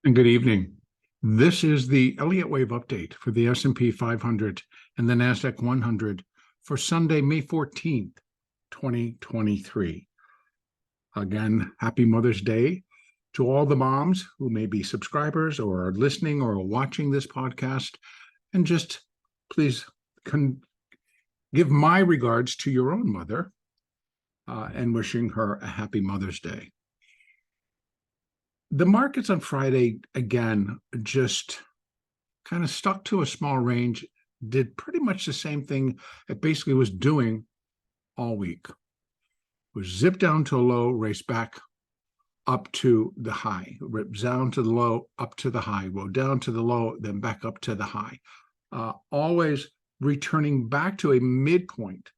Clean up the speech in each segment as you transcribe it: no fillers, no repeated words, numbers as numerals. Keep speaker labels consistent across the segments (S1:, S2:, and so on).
S1: And good evening. This is the Elliott wave update for the S&P 500 and the NASDAQ 100 for Sunday, May 14th, 2023. Again, happy Mother's Day to all the moms who may be subscribers or are listening or are watching this podcast. And just please give my regards to your own mother and wishing her a happy Mother's Day. The markets on Friday, again, just kind of stuck to a small range, did pretty much the same thing it basically was doing all week. It was zipped down to a low, raced back up to the high, ripped down to the low, up to the high, well, down to the low, then back up to the high, always returning back to a midpoint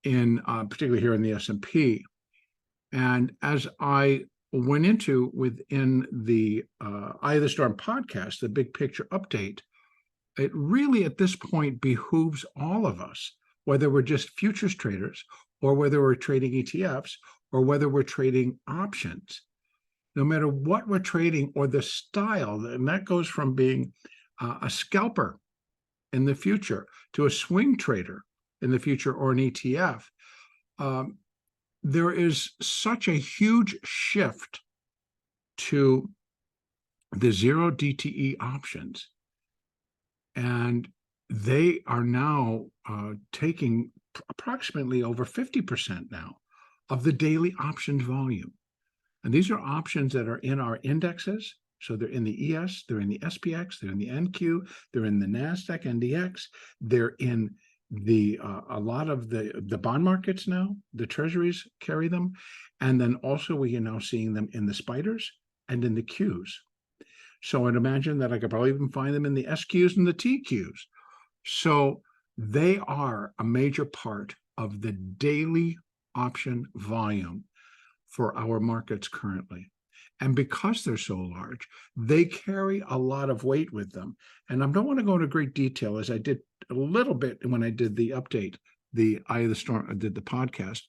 S1: in particularly here in the S&P. And as I went into within the Eye of the Storm podcast, the big picture update, it really at this point behooves all of us, whether we're just futures traders or whether we're trading ETFs or whether we're trading options, no matter what we're trading or the style, and that goes from being a scalper in the future to a swing trader in the future or an ETF. There is such a huge shift to the zero DTE options, and they are now taking approximately over 50% now of the daily options volume. And these are options that are in our indexes. So they're in the ES, they're in the SPX, they're in the NQ, they're in the NASDAQ NDX, they're in a lot of the bond markets now. The treasuries carry them, and then also we are now seeing them in the spiders and in the Qs. So I'd imagine that I could probably even find them in the SQs and the TQs. So they are a major part of the daily option volume for our markets currently. And because they're so large, they carry a lot of weight with them. And I don't want to go into great detail, as I did a little bit when I did the update, the Eye of the Storm, I did the podcast,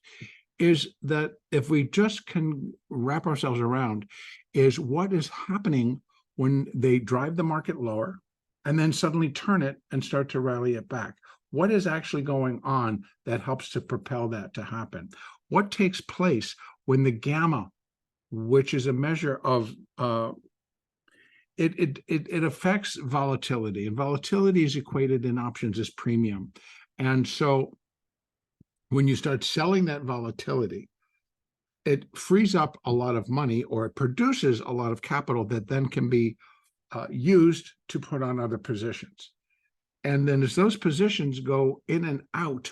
S1: is that if we just can wrap ourselves around, is what is happening when they drive the market lower and then suddenly turn it and start to rally it back. What is actually going on that helps to propel that to happen? What takes place when the gamma, which is a measure of it affects volatility, and volatility is equated in options as premium. And so when you start selling that volatility, it frees up a lot of money, or it produces a lot of capital that then can be used to put on other positions. And then as those positions go in and out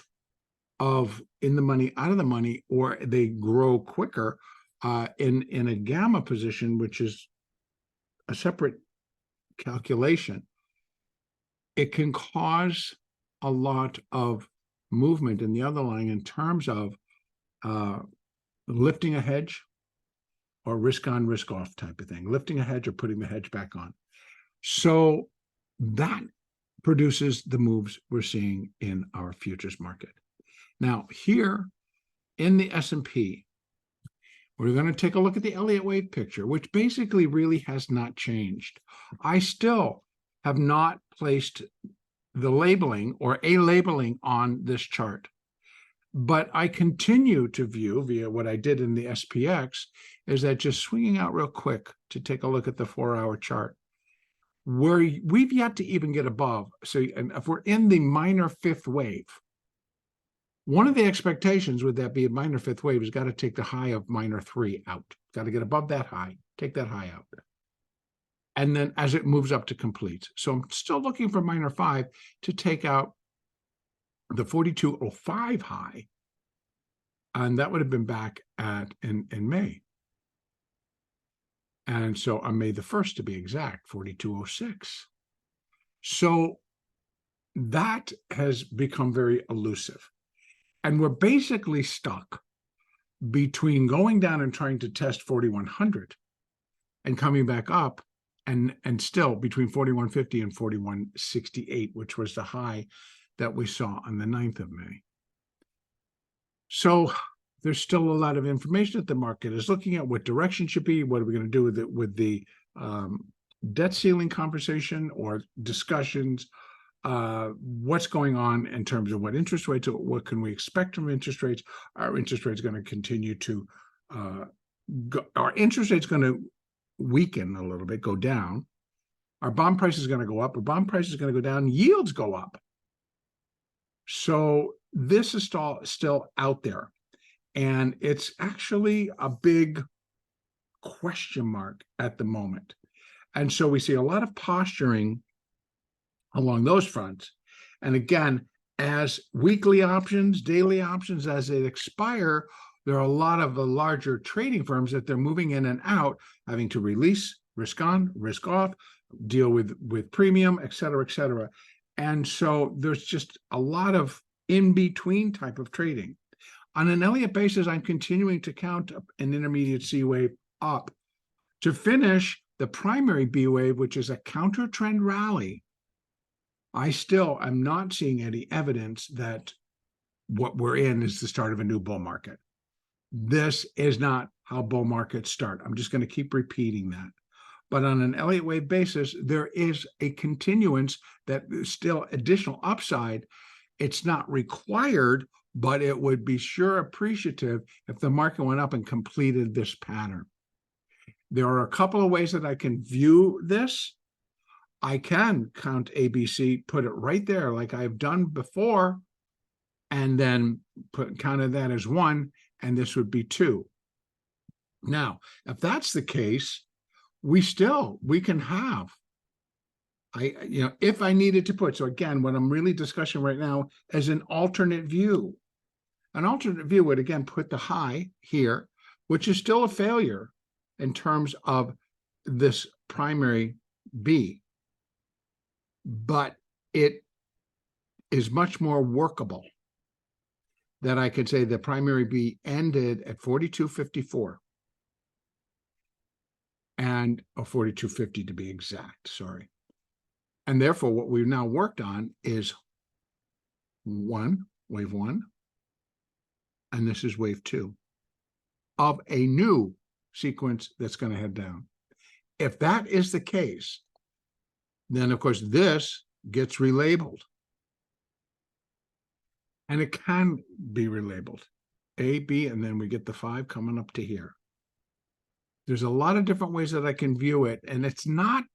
S1: of in the money, out of the money, or they grow quicker, in a gamma position, which is a separate calculation, it can cause a lot of movement in the underlying in terms of lifting a hedge or risk on, risk off type of thing, lifting a hedge or putting the hedge back on. So that produces the moves we're seeing in our futures market. Now, here in the S&P, we're going to take a look at the Elliott wave picture, which basically really has not changed. I still have not placed the labeling or a labeling on this chart, but I continue to view via what I did in the SPX is that just swinging out real quick to take a look at the 4-hour chart, where we've yet to even get above. So, and if we're in the minor fifth wave, one of the expectations would that be a minor fifth wave has got to take the high of minor 3 out. Got to get above that high, take that high out. And then as it moves up to complete. So I'm still looking for minor 5 to take out the 42.05 high. And that would have been back at in May. And so on May the 1st, to be exact, 42.06. So that has become very elusive. And we're basically stuck between going down and trying to test 4,100 and coming back up, and still between 4,150 and 4,168, which was the high that we saw on the 9th of May. So there's still a lot of information that the market is looking at. What direction should be? What are we going to do with it, with the debt ceiling conversation or discussions. What's going on in terms of what interest rates, what can we expect from interest rates? Are interest rates going to continue to, are interest rates going to weaken a little bit, go down? Our bond price is going to go up, or bond price is going to go down, yields go up. So this is still out there. And it's actually a big question mark at the moment. And so we see a lot of posturing along those fronts. And again, as weekly options, daily options, as they expire, there are a lot of the larger trading firms that they're moving in and out, having to release, risk on, risk off, deal with premium, et cetera, et cetera. And so there's just a lot of in-between type of trading. On an Elliott basis, I'm continuing to count an intermediate C wave up to finish the primary B wave, which is a counter trend rally. I still am not seeing any evidence that what we're in is the start of a new bull market. This is not how bull markets start. I'm just going to keep repeating that. But on an Elliott wave basis, there is a continuance that is still additional upside. It's not required, but it would be sure appreciative if the market went up and completed this pattern. There are a couple of ways that I can view this. I can count ABC, put it right there like I've done before, and then counted that as 1, and this would be 2. Now, if that's the case, we can have, if I needed to put, so again, what I'm really discussing right now is an alternate view. An alternate view would, again, put the high here, which is still a failure in terms of this primary B, but it is much more workable that I could say the primary B ended at 42.54 and 42.50 to be exact, sorry. And therefore, what we've now worked on is wave 1, and this is wave 2 of a new sequence that's going to head down. If that is the case, then of course this gets relabeled. And it can be relabeled A, B, and then we get the 5 coming up to here. There's a lot of different ways that I can view it, and it's not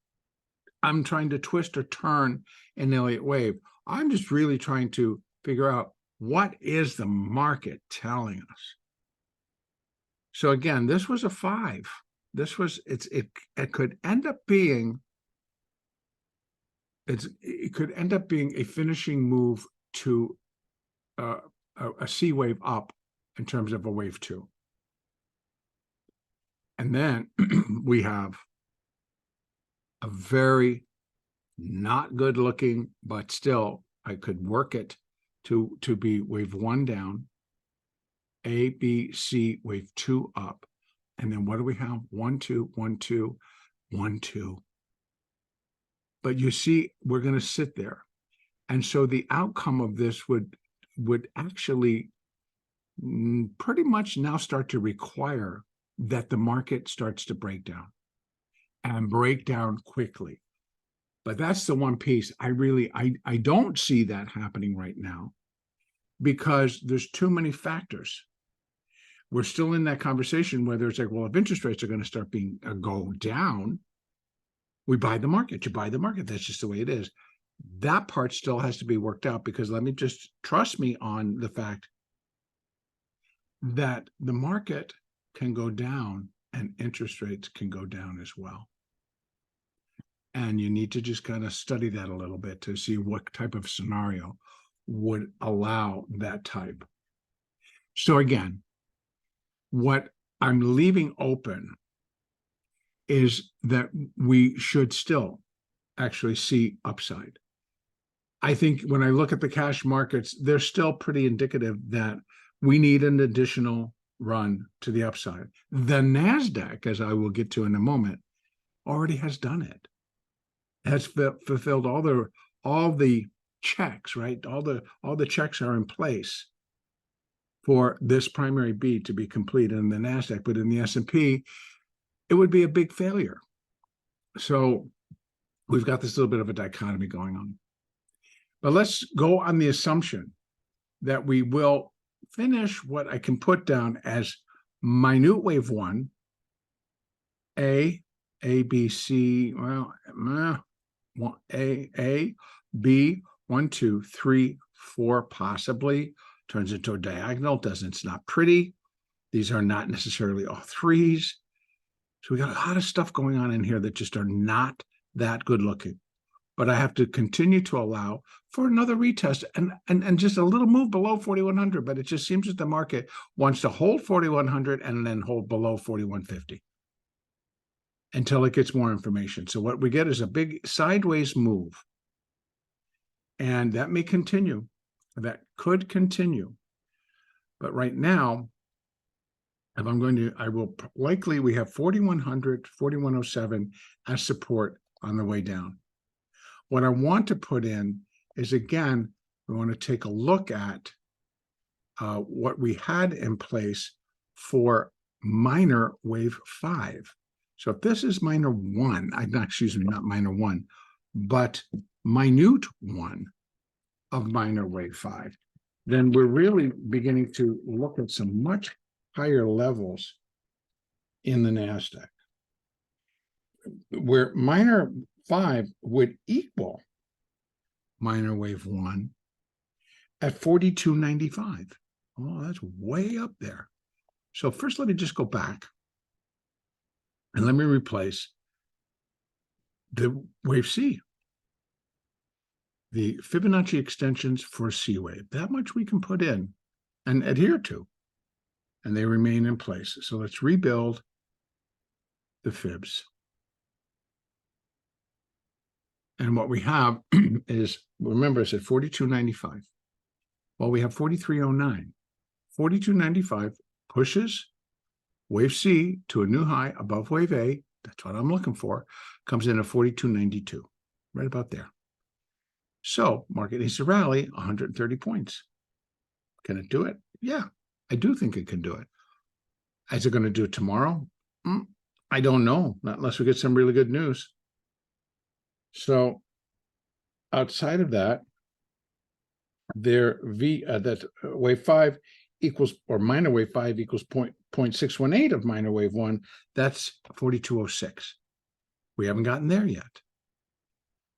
S1: I'm trying to twist or turn an Elliott wave. I'm just really trying to figure out what is the market telling us. So again, this was a 5. This was it could end up being it could end up being a finishing move to a C wave up in terms of a wave 2. And then we have a very not good looking, but still I could work it to be wave 1 down, A, B, C, wave 2 up. And then what do we have? 1, 2, 1, 2, 1, 2. But you see, we're going to sit there. And so the outcome of this would actually pretty much now start to require that the market starts to break down and break down quickly. But that's the one piece I don't see that happening right now because there's too many factors. We're still in that conversation where it's like, well, if interest rates are going to start go down, we buy the market. You buy the market. That's just the way it is. That part still has to be worked out because let me just trust me on the fact that the market can go down and interest rates can go down as well. And you need to just kind of study that a little bit to see what type of scenario would allow that type. So again, what I'm leaving open is that we should still actually see upside. I think when I look at the cash markets, they're still pretty indicative that we need an additional run to the upside. The NASDAQ, as I will get to in a moment, already has done it. Has fulfilled all the checks, right? All the checks are in place for this primary B to be complete in the NASDAQ, but in the S&P, it would be a big failure. So we've got this little bit of a dichotomy going on. But let's go on the assumption that we will finish what I can put down as minute wave 1, A, B, C, well, A, B, 1, 2, 3, 4, possibly. Turns into a diagonal, it's not pretty. These are not necessarily all threes. So we got a lot of stuff going on in here that just are not that good looking. But I have to continue to allow for another retest and just a little move below 4,100. But it just seems that the market wants to hold 4,100 and then hold below 4,150 until it gets more information. So what we get is a big sideways move. And that may continue. That could continue. But right now, if I'm going to, I will likely, we have 4,100, 4,107 as support on the way down. What I want to put in is, again, we want to take a look at what we had in place for minor wave 5. So if this is minor 1, not minor 1, but minute 1 of minor wave 5, then we're really beginning to look at some much higher levels in the NASDAQ, where minor 5 would equal minor wave 1 at 42.95. Oh, that's way up there. So first, let me just go back and let me replace the wave C, the Fibonacci extensions for C wave. That much we can put in and adhere to, and they remain in place. So let's rebuild the fibs. And what we have is, remember I said 42.95. Well, we have 43.09. 42.95 pushes wave C to a new high above wave A. That's what I'm looking for. Comes in at 42.92, right about there. So market needs to rally 130 points. Can it do it? Yeah, I do think it can do it. Is it going to do it tomorrow? I don't know, not unless we get some really good news. So outside of that, that wave 5 equals, or minor wave 5 equals 0.618 of minor wave 1. That's 42.06. We haven't gotten there yet.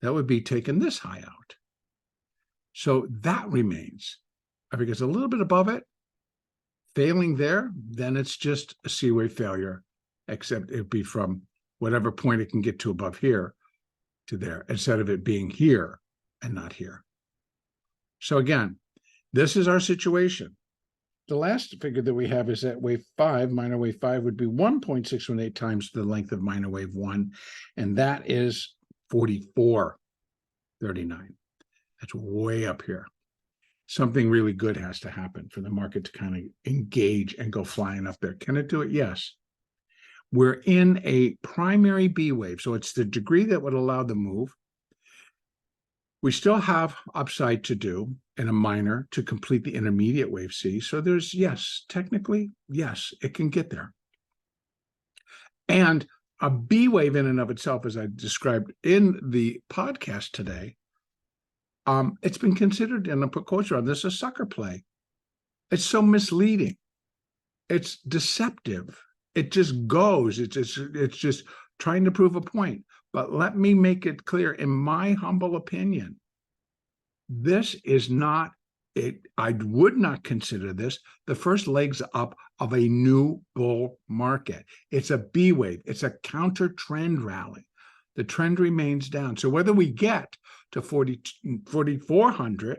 S1: That would be taking this high out. So that remains. If it gets a little bit above it, failing there, then it's just a C wave failure, except it'd be from whatever point it can get to above here to there, instead of it being here and not here. So again, this is our situation. The last figure that we have is that wave 5, minor wave 5, would be 1.618 times the length of minor wave 1, and that is 44.39. That's way up here. Something really good has to happen for the market to kind of engage and go flying up there. Can it do it? Yes. We're in a primary B wave, so it's the degree that would allow the move. We still have upside to do in a minor to complete the intermediate wave C. So there's, yes, technically, yes, it can get there. And a B wave in and of itself, as I described in the podcast today, it's been considered, and I'll put quotes on this, a sucker play. It's so misleading. It's deceptive. It just goes. It's just trying to prove a point. But let me make it clear, in my humble opinion, this is not it. I would not consider this the first legs up of a new bull market. It's a B wave. It's a counter trend rally. The trend remains down. So whether we get to 4,400,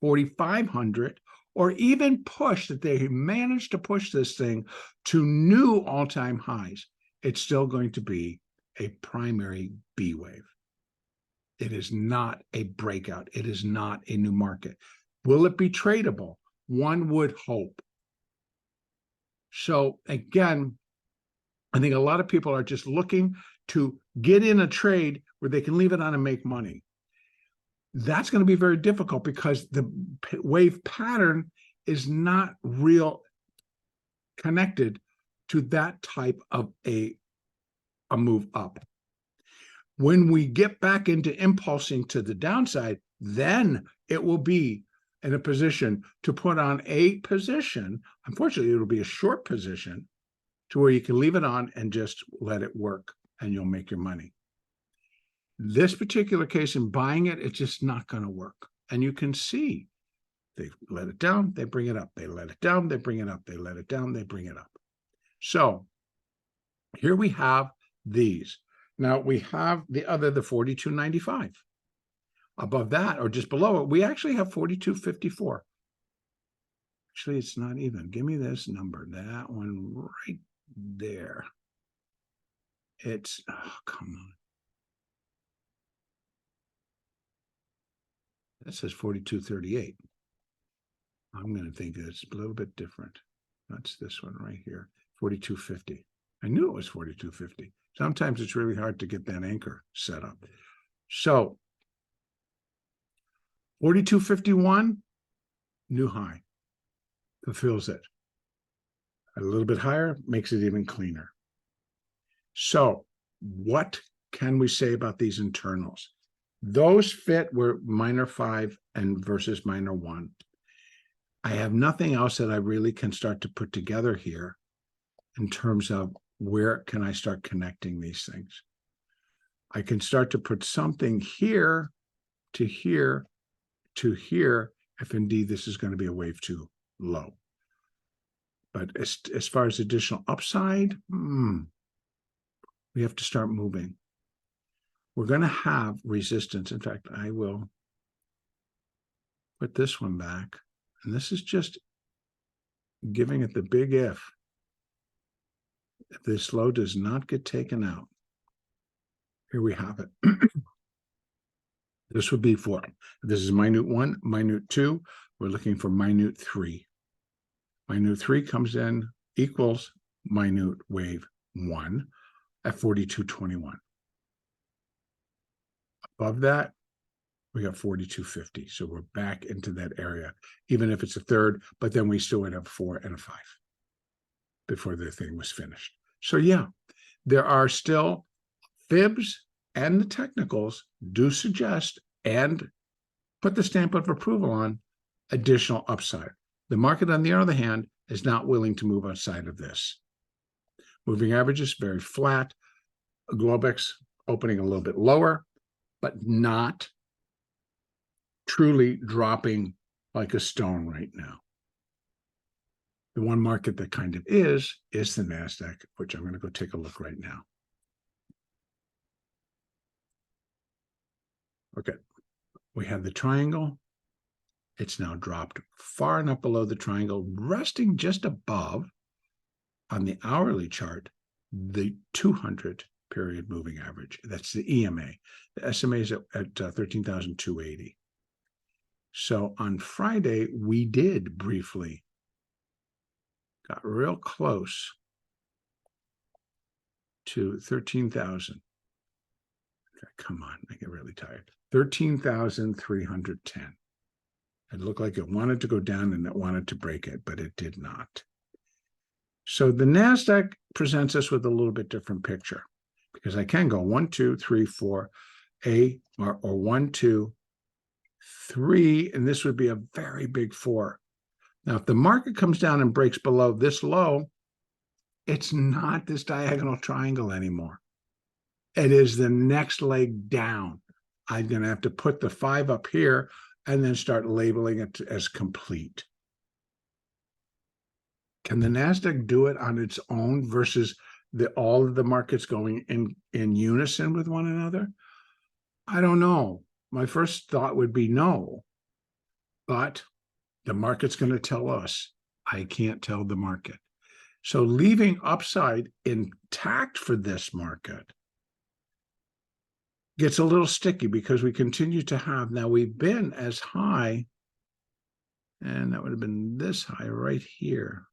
S1: 4,500, or even push that they managed to push this thing to new all-time highs, it's still going to be a primary B wave. It is not a breakout. It is not a new market. Will it be tradable? One would hope. So again, I think a lot of people are just looking to get in a trade where they can leave it on and make money. That's going to be very difficult because the wave pattern is not real connected to that type of a move up. When we get back into impulsing to the downside, then it will be in a position to put on a position. Unfortunately, it'll be a short position to where you can leave it on and just let it work and you'll make your money. This particular case in buying it, it's just not going to work. And you can see they let it down, they bring it up. They let it down, they bring it up. They let it down, they bring it up. So here we have these. Now we have the 42.95. Above that or just below it, we actually have 42.54. Actually, it's not even. Give me this number, that one right there. It's, oh, come on. That says 42.38. I'm going to think it's a little bit different. That's this one right here, 42.50. I knew it was 42.50. Sometimes it's really hard to get that anchor set up. So 42.51, new high, fulfills it. A little bit higher makes it even cleaner. So what can we say about these internals? Those fit were minor 5 and versus minor 1. I have nothing else that I really can start to put together here in terms of where can I start connecting these things. I can start to put something here to here to here if indeed this is going to be a wave 2 low. But as far as additional upside, we have to start moving. We're going to have resistance. In fact, I will put this one back. And this is just giving it the big if. If this low does not get taken out, here we have it. This would be for, this is minute 1, minute 2. We're looking for minute 3. Minute 3 comes in, equals minute wave 1 at 42.21. Above that, we got 42.50. So we're back into that area, even if it's a third, but then we still would have 4 and a 5 before the thing was finished. So yeah, there are still fibs, and the technicals do suggest and put the stamp of approval on additional upside. The market, on the other hand, is not willing to move outside of this. Moving averages very flat. Globex opening a little bit lower, but not truly dropping like a stone right now. The one market that kind of is the NASDAQ, which I'm going to go take a look right now. Okay, we have the triangle. It's now dropped far enough below the triangle, resting just above on the hourly chart, the 200 period moving average. That's the EMA. The SMA is at 13,280. So on Friday, we did briefly, got real close to 13,000. Come on, I get really tired. 13,310. It looked like it wanted to go down and it wanted to break it, but it did not. So the NASDAQ presents us with a little bit different picture, because I can go 1, 2, 3, 4, or 1, 2, 3, and this would be a very big 4. Now, if the market comes down and breaks below this low, it's not this diagonal triangle anymore. It is the next leg down. I'm going to have to put the 5 up here and then start labeling it as complete. Can the NASDAQ do it on its own versus all of the markets going in unison with one another? I don't know. My first thought would be no, but the market's going to tell us. I can't tell the market. So leaving upside intact for this market gets a little sticky, because we continue to have, now we've been as high, and that would have been this high right here.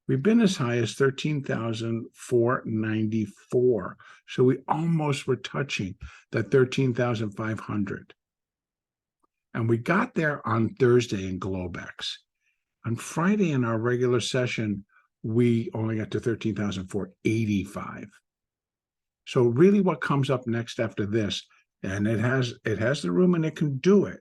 S1: We've been as high as 13,494. So we almost were touching that 13,500. And we got there on Thursday in Globex. On Friday in our regular session, we only got to 13,485. So really what comes up next after this, and it has the room and it can do it,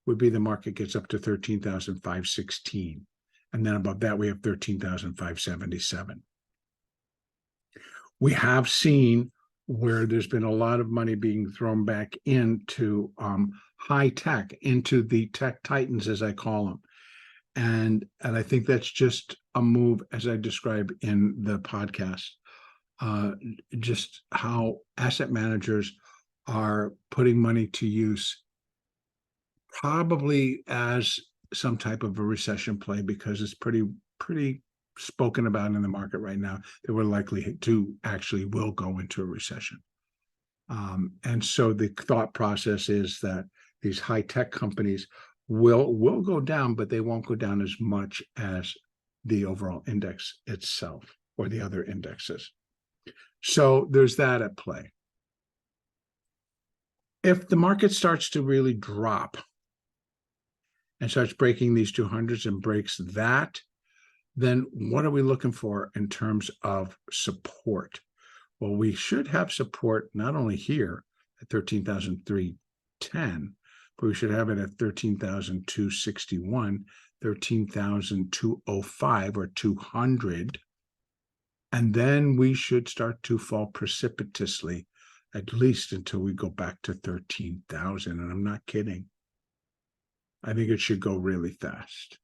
S1: would be the market gets up to 13,516. And then above that, we have 13,577. We have seen where there's been a lot of money being thrown back into high tech, into the tech titans, as I call them. And I think that's just a move, as I describe in the podcast, just how asset managers are putting money to use, probably as some type of a recession play, because it's pretty spoken about in the market right now that we're likely to actually will go into a recession. And so the thought process is that these high tech companies will go down, but they won't go down as much as the overall index itself or the other indexes. So there's that at play. If the market starts to really drop and starts breaking these 200s and breaks that, then what are we looking for in terms of support? Well, we should have support not only here at 13,310, but we should have it at 13,261, 13,205 or 200. And then we should start to fall precipitously, at least until we go back to 13,000. And I'm not kidding. I think it should go really fast.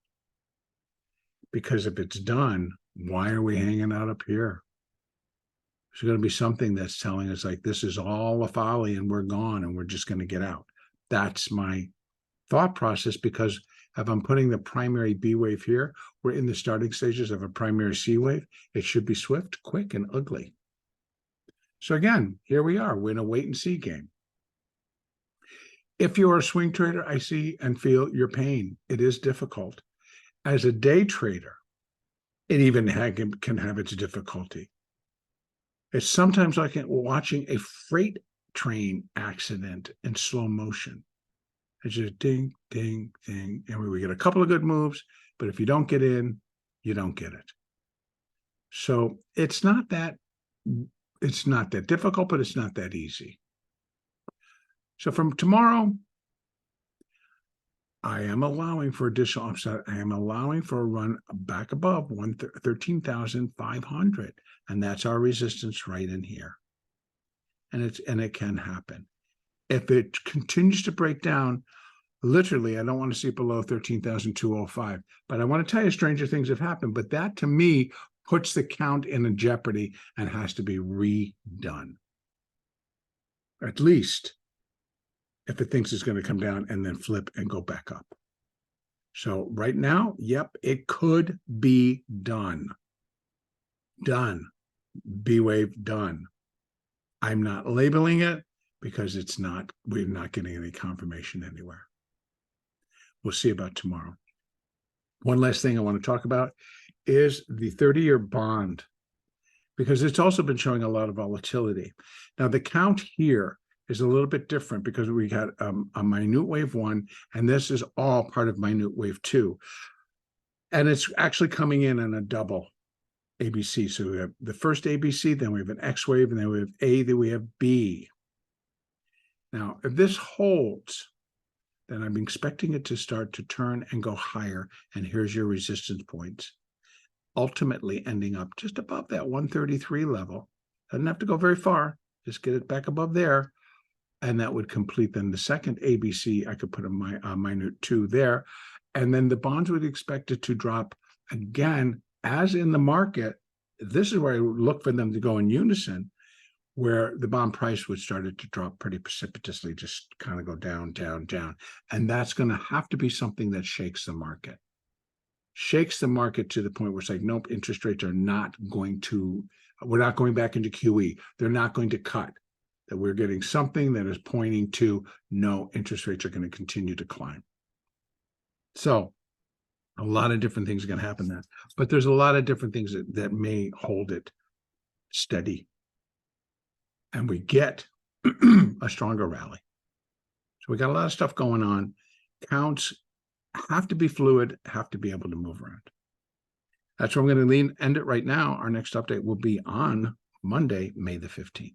S1: Because if it's done, why are we hanging out up here? There's going to be something that's telling us like, this is all a folly and we're gone and we're just going to get out. That's my thought process, because if I'm putting the primary B wave here, we're in the starting stages of a primary C wave. It should be swift, quick, and ugly. So again, here we are. We're in a wait and see game. If you're a swing trader, I see and feel your pain. It is difficult. As a day trader, it even can have its difficulty. It's sometimes like watching a freight train accident in slow motion. It's just ding, ding, ding. And we get a couple of good moves, but if you don't get in, you don't get it. So it's not that difficult, but it's not that easy. So from tomorrow, I am allowing for additional upside. I am allowing for a run back above 13,500, and that's our resistance right in here. And it can happen. If it continues to break down, literally, I don't want to see it below 13,205. But I want to tell you, stranger things have happened. But that, to me, puts the count in a jeopardy and has to be redone. At least if it thinks it's going to come down and then flip and go back up. So right now, yep, it could be done. Done. B-wave done. I'm not labeling it because we're not getting any confirmation anywhere. We'll see about tomorrow. One last thing I want to talk about is the 30-year bond, because it's also been showing a lot of volatility. Now, the count here is a little bit different because we got a minute wave 1, and this is all part of minute wave 2. And it's actually coming in on a double ABC. So we have the first ABC, then we have an X wave, and then we have A, then we have B. Now, if this holds, then I'm expecting it to start to turn and go higher. And here's your resistance points, ultimately ending up just above that 133 level. Doesn't have to go very far. Just get it back above there. And that would complete then the second ABC. I could put a minute 2 there. And then the bonds would expect it to drop again, as in the market. This is where I would look for them to go in unison, where the bond price would start to drop pretty precipitously, just kind of go down, down, down. And that's going to have to be something that shakes the market. Shakes the market to the point where it's like, nope, interest rates are not going to, we're not going back into QE. They're not going to cut. That we're getting something that is pointing to no, interest rates are going to continue to climb. So a lot of different things are going to happen there. But there's a lot of different things that may hold it steady. And we get a stronger rally. So we got a lot of stuff going on. Counts have to be fluid, have to be able to move around. That's where I'm going to end it right now. Our next update will be on Monday, May the 15th.